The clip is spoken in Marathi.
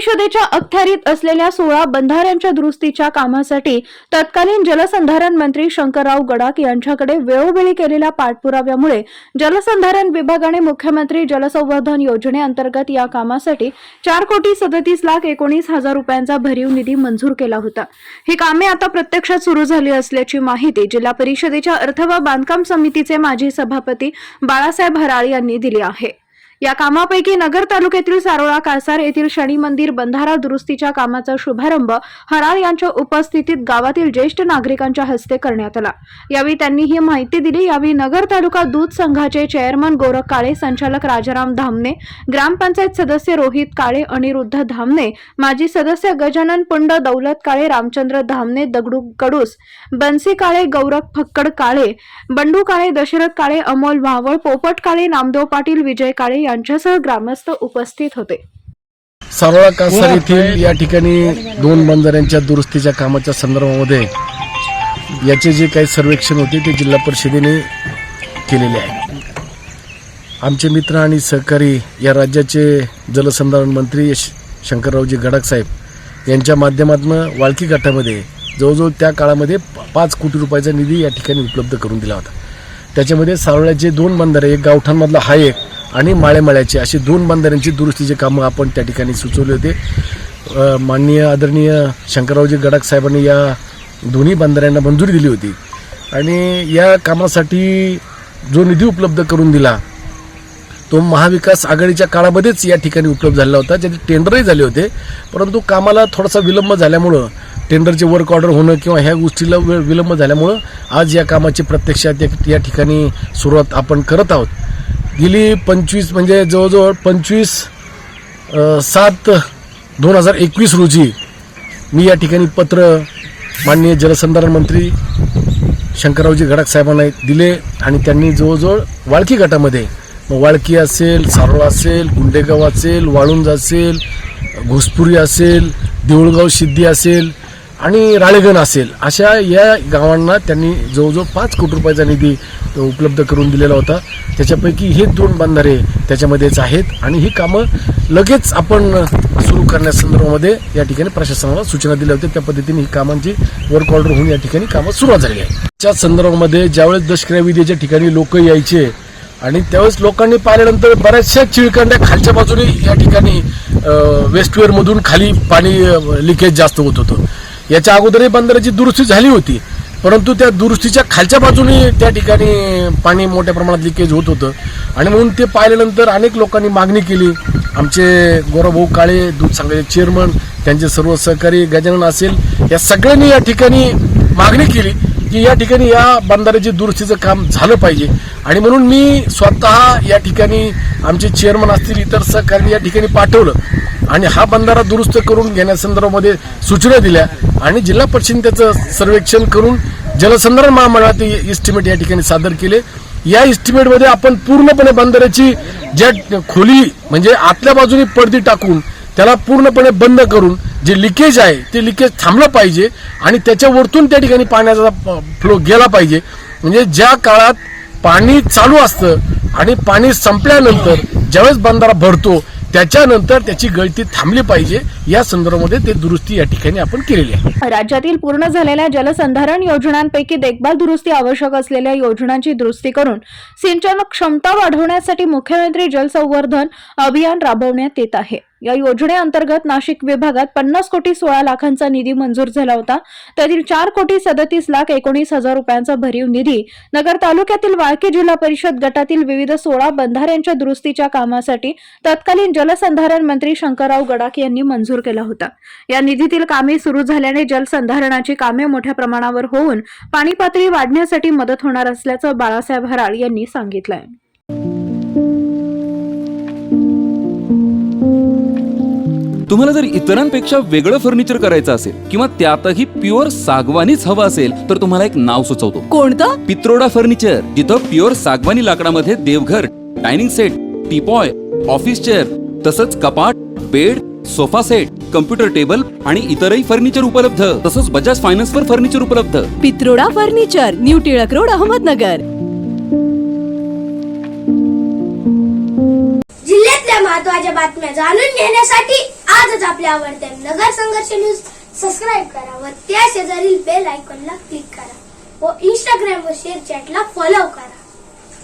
परिषदेच्या अखत्यारीत असलेल्या 16 बंधाऱ्यांच्या दुरुस्तीच्या कामासाठी तत्कालीन जलसंधारण मंत्री शंकरराव गडाख यांच्याकडे वेळोवेळी केलेल्या पाठपुराव्यामुळे जलसंधारण विभागाने मुख्यमंत्री जलसंवर्धन योजनेअंतर्गत या कामासाठी 4,37,19,000 रुपयांचा भरीव निधी मंजूर केला होता। ही कामे आता प्रत्यक्षात सुरू झाली असल्याची माहिती जिल्हा परिषदेच्या अर्थ व बांधकाम समितीचे माजी सभापती बाळासाहेब हराळ यांनी दिली आहे। या कामापैकी नगर तालुक्यातील सारोळा कासार येथील शनी मंदिर बंधारा दुरुस्तीच्या कामाचा शुभारंभ हराळ यांच्या उपस्थितीत गावातील ज्येष्ठ नागरिकांच्या हस्ते करण्यात आला। यावेळी त्यांनी ही माहिती दिली। यावेळी नगर तालुका दूध संघाचे चेअरमन गोरख काळे, संचालक राजाराम धामणे, ग्रामपंचायत सदस्य रोहित काळे, अनिरुद्ध धामणे, माजी सदस्य गजानन पुंड, दौलत काळे, रामचंद्र धामणे, दगडू कडूस, बन्सी काळे, गौरख फक्कड काळे, बंडू काळे, दशरथ काळे, अमोल भावळ, पोपट काळे, नामदेव पाटील, विजय काळे यांच्यासह ग्रामस्थ उपस्थित होते। सारोळा कासार येथील या ठिकाणी 2 बंधाऱ्यांच्या दुरुस्तीच्या कामाच्या संदर्भामध्ये याचे जे काही सर्वेक्षण होते ते जिल्हा परिषदेने केलेले आहे। आमचे मित्र आणि सहकारी या राज्याचे जलसंधारण मंत्री शंकररावजी गडाख साहेब यांच्या माध्यमातून वाळकी गटामध्ये जवळजवळ त्या काळामध्ये 5 कोटी रुपयाचा निधी या ठिकाणी उपलब्ध करून दिला होता। त्याच्यामध्ये सारोळ्याचे 2 बंधारे, एक गावठाणमधला हा एक आणि माळेमाळ्याचे असे 2 बंधाऱ्यांची दुरुस्तीचे कामं आपण त्या ठिकाणी सुचवले होते। माननीय आदरणीय शंकररावजी गडाख साहेबांनी या दोन्ही बंधाऱ्यांना मंजुरी दिली होती आणि या कामासाठी जो निधी उपलब्ध करून दिला तो महाविकास आघाडीच्या काळामध्येच या ठिकाणी उपलब्ध झाला होता। ज्याचे टेंडरही झाले होते, परंतु कामाला थोडासा विलंब झाल्यामुळं, टेंडरचे वर्क ऑर्डर होणं किंवा ह्या गोष्टीला विलंब झाल्यामुळं आज या कामाची प्रत्यक्षात या ठिकाणी सुरुवात आपण करत आहोत। गेली 25 म्हणजे जवळजवळ 25/7/2021 रोजी मी या ठिकाणी पत्र माननीय जलसंधारण मंत्री शंकररावजी गडाख साहेबांना दिले आणि त्यांनी जवळजवळ वाळकी गटामध्ये, वाळकी असेल, सारोळा असेल, गुंडेगाव असेल, वाळुंज असेल, घोसपुरी असेल, देऊळगाव सिद्धी असेल आणि राळेगण असेल, अशा या गावांना त्यांनी जवळजवळ 5 कोटी रुपयाचा निधी उपलब्ध करून दिलेला होता। त्याच्यापैकी हे 2 बंधारे त्याच्यामध्येच आहेत आणि ही कामं लगेच आपण सुरू करण्यासंदर्भामध्ये या ठिकाणी प्रशासनाला सूचना दिल्या होत्या। त्या पद्धतीने ही कामांची वर्क ऑर्डर होऊन या ठिकाणी कामं सुरुवात झाली आहे। त्या संदर्भामध्ये ज्यावेळेस दशक्रिया विधीच्या ठिकाणी लोक यायचे आणि त्यावेळेस लोकांनी पाहिल्यानंतर बऱ्याचशा चिळकांड्या खालच्या बाजूने या ठिकाणी वेस्टवेअर मधून खाली पाणी लिकेज जास्त होत होतं। याच्या अगोदरही बंधाऱ्याची दुरुस्ती झाली होती, परंतु त्या दुरुस्तीच्या खालच्या बाजूने त्या ठिकाणी पाणी मोठ्या प्रमाणात लिकेज होत होतं आणि म्हणून ते पाहिल्यानंतर अनेक लोकांनी मागणी केली। आमचे गोराभाऊ काळे, दूध संघाचे चेअरमन, त्यांचे सर्व सहकारी गजानन असेल, या सगळ्यांनी या ठिकाणी मागणी केली की या ठिकाणी या बंधाऱ्याची दुरुस्तीचं काम झालं पाहिजे आणि म्हणून मी स्वतः या ठिकाणी आमचे चेअरमन असतील, इतर सहकार्यांनी या ठिकाणी पाठवलं आणि हा बंधारा दुरुस्त करून घेण्यासंदर्भामध्ये सूचना दिल्या आणि जिल्हा परिषदेने त्याचं सर्वेक्षण करून जलसंधारण महामंडळात इस्टिमेट या ठिकाणी सादर केले। या इस्टिमेटमध्ये आपण पूर्णपणे बंधाऱ्याची ज्या खोली म्हणजे आतल्या बाजूने पडदी टाकून त्याला पूर्णपणे बंद करून जे लिकेज आहे ते लिकेज थांबलं पाहिजे आणि त्याच्यावरतून त्या ठिकाणी पाण्याचा फ्लो गेला पाहिजे। म्हणजे ज्या काळात पाणी चालू असतं आणि पाणी संपल्यानंतर ज्यावेळेस बंधारा भरतो त्याच्यानंतर त्याची गळती थांबली पाहिजे, या संदर्भामध्ये ते दुरुस्ती या ठिकाणी आपण केलेली आहे। राज्यातील पूर्ण झालेल्या जलसंधारण योजनांपैकी देखभाल दुरुस्ती आवश्यक असलेल्या योजनांची दुरुस्ती करून सिंचन क्षमता वाढवण्यासाठी मुख्यमंत्री जलसंवर्धन अभियान राबवण्यात येत आहे। या योजनेअंतर्गत नाशिक विभागात 50,16,00,000चा निधी मंजूर झाला होता। त्यातील 4,37,19,000 रुपयांचा भरीव निधी नगर तालुक्यातील वाळकी जिल्हा परिषद गटातील विविध 16 बंधाऱ्यांच्या दुरुस्तीच्या कामासाठी तत्कालीन जलसंधारण मंत्री शंकरराव गडाख यांनी मंजूर केला होता। या निधीतील कामे सुरू झाल्याने जलसंधारणाची कामे मोठ्या प्रमाणावर होऊन पाणी पातळी वाढण्यासाठी मदत होणार असल्याचं बाळासाहेब हराळ यांनी सांगितलंय। तुम्हाला जर इतरांपेक्षा वेगळं फर्निचर करायचं असेल किंवा त्यातही प्युअर सागवानीच हवं असेल तर तुम्हाला एक नाव सुचवतो। कोणतं? पित्रोडा फर्निचर, जिथं प्युअर सागवानी लाकडामध्ये देवघर, dining set, teapoy, office chair तसंच कपाट, bed, sofa set, computer table आणि इतरही फर्निचर उपलब्ध, तसंच बजाज फायनान्स वर फर्निचर उपलब्ध। Pitroda furniture, new Tilak road, Ahmednagar. जिल्ह्यातल्या महत्त्वाच्या बातम्या जाणून घेण्यासाठी आजच आपल्या आवडत्या नगर संघर्ष न्यूज सबस्क्राईब करा व त्या शेजारील बेल आयकॉनला क्लिक करा व इंस्टाग्राम व शेअर चॅटला फॉलो करा.